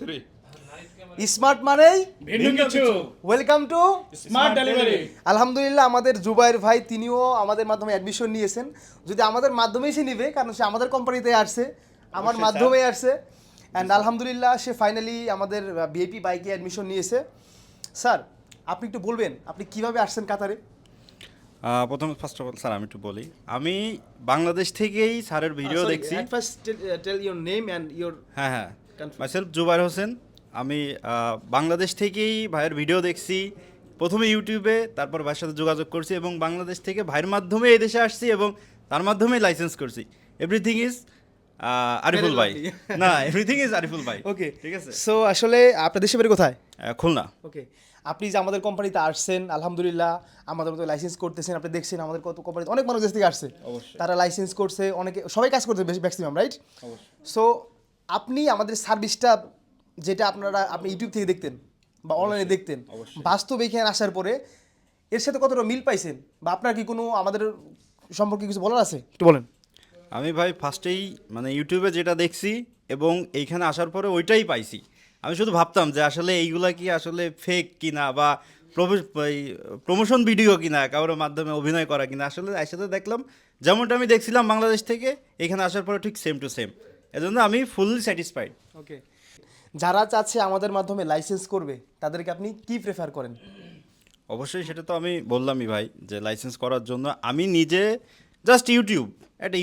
3 smart মানেই ভিন্ন কিছু ওয়েলকাম টু স্মার্ট ডেলিভারি আলহামদুলিল্লাহ আমাদের জুবাইর ভাই তিনিও আমাদের মাধ্যমে অ্যাডমিশন নিয়েছেন। যদি আমাদের মাধ্যমেই সে নিবে, কারণ সে আমাদের কোম্পানিতে আসছে, আমার অবশ্যই, মাধ্যমেই আসছে, অ্যান্ড আলহামদুলিল্লাহ সে ফাইনালি আমাদের ভিআইপি বাইকে অ্যাডমিশন নিয়েছে। স্যার, আপনি একটু বলবেন আপনি কিভাবে আসছেন কাতারে? প্রথম ফার্স্ট অফ অল স্যার আমি একটু বলি, আমি বাংলাদেশ থেকেই স্যারের ভিডিও দেখছি। First tell your name and your হ্যাঁ Confirm. মাইসেলফ জুবাইর হোসেন। আমি বাংলাদেশ থেকেই ভাইয়ের ভিডিও দেখছি, প্রথমে ইউটিউবে, তারপর ভাইয়ের সাথে যোগাযোগ করছি এবং বাংলাদেশ থেকে ভাইয়ের মাধ্যমে এই দেশে আসছি এবং তার মাধ্যমে লাইসেন্স করছি। এভরিথিং ইজ আরিফুল ভাই। না, এভরিথিং ইজ আরিফুল ভাই। ওকে, ঠিক আছে। সো আসলে আপনার দেশের বাড়ি কোথায়? খুলনা। ওকে, আপনি যে আমাদের কোম্পানিতে আসছেন, আলহামদুলিল্লাহ আমাদের মতো লাইসেন্স করতেছেন, আপনি দেখছেন আমাদের কত কোম্পানিতে অনেক মানুষ দেশ থেকে আসছে, তারা লাইসেন্স করছে, অনেকে সবাই কাজ করছে ম্যাক্সিমাম, রাইট? সো আপনি আমাদের সার্ভিসটা যেটা আপনি ইউটিউব থেকে দেখতেন বা অনলাইনে দেখতেন, বাস্তবে এখানে আসার পরে এর সাথে কতটা মিল পাইছেন, বা আপনার কি কোনো আমাদের সম্পর্কে কিছু বলার আছে, একটু বলেন। আমি ভাই ফার্স্টেই মানে ইউটিউবে যেটা দেখছি এবং এইখানে আসার পরে ওইটাই পাইছি। আমি শুধু ভাবতাম যে আসলে এইগুলা কি আসলে ফেক কিনা বা প্রমোশন ভিডিও কিনা, কারোর মাধ্যমে অভিনয় করা কিনা। আসলে একসাথে দেখলাম যেমনটা আমি দেখছিলাম বাংলাদেশ থেকে, এখানে আসার পরে ঠিক সেম টু সেম। এজন্য আমি ফুললি স্যাটিসফাইড। ওকে, যারা চাচ্ছে আমাদের মাধ্যমে লাইসেন্স করবে তাদেরকে আপনি কি প্রেফার করেন? অবশ্যই সেটা তো আমি বললামই ভাই, যে লাইসেন্স করার জন্য আমি নিজে জাস্ট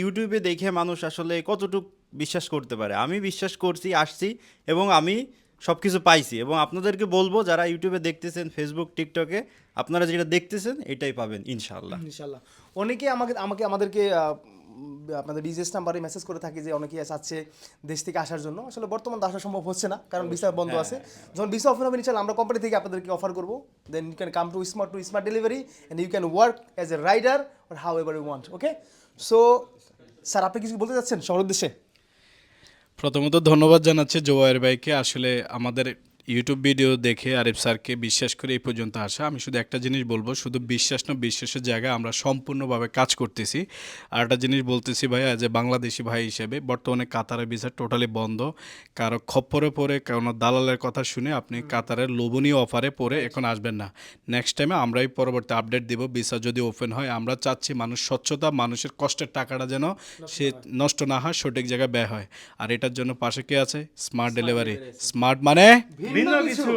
ইউটিউবে দেখে মানুষ আসলে কতটুকু বিশ্বাস করতে পারে। আমি বিশ্বাস করছি, আসছি এবং আমি সব কিছু পাইছি। এবং আপনাদেরকে বলবো, যারা ইউটিউবে দেখতেছেন, ফেসবুক, টিকটকে, আপনারা যেটা দেখতেছেন এটাই পাবেন ইনশাআল্লাহ। ইনশাল্লাহ। অনেকে আমাদেরকে আপনাদের বিজনেস নাম্বারে মেসেজ করে থাকে যে অনেকেই চাচ্ছে দেশ থেকে আসার জন্য। আসলে বর্তমান আসা সম্ভব হচ্ছে না, কারণ ভিসা বন্ধ আছে। যখন ভিসা ওপেন হবে ইনশাল্লাহ আমরা কোম্পানি থেকে আপনাদেরকে অফার করবো, then you can come to smart delivery and you can work as a rider or however you want. Okay, so sir আপনি কিছু বলতে চাচ্ছেন সবার উদ্দেশ্যে? প্রথমত ধন্যবাদ জানাচ্ছি জোবায়ের ভাইকে। আসলে আমাদের ইউটিউব ভিডিও দেখে আরিফ স্যারকে বিশ্বাস করে এই পর্যন্ত আসা। আমি শুধু একটা জিনিস বলবো, শুধু বিশ্বাস না, বিশ্বাসের জায়গায় আমরা সম্পূর্ণভাবে কাজ করতেছি। আর একটা জিনিস বলতেছি ভাই, অ্যাজ এ বাংলাদেশি ভাই হিসেবে, বর্তমানে কাতারের ভিসা টোটালি বন্ধ। কারো খপ্পরে পড়ে, কারণ দালালের কথা শুনে আপনি কাতারের লোভনীয় অফারে পড়ে এখন আসবেন না। নেক্সট টাইমে আমরাই পরবর্তী আপডেট দিব, ভিসা যদি ওপেন হয়। আমরা চাচ্ছি মানুষ স্বচ্ছতা, মানুষের কষ্টের টাকাটা যেন সে নষ্ট না হয়, সঠিক জায়গায় ব্যয় হয়। আর এটার জন্য পাশে কে আছে? Smart delivery. স্মার্ট মানে ভিন্ন কিছু।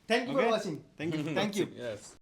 Thank you for watching. Thank you. Thank you.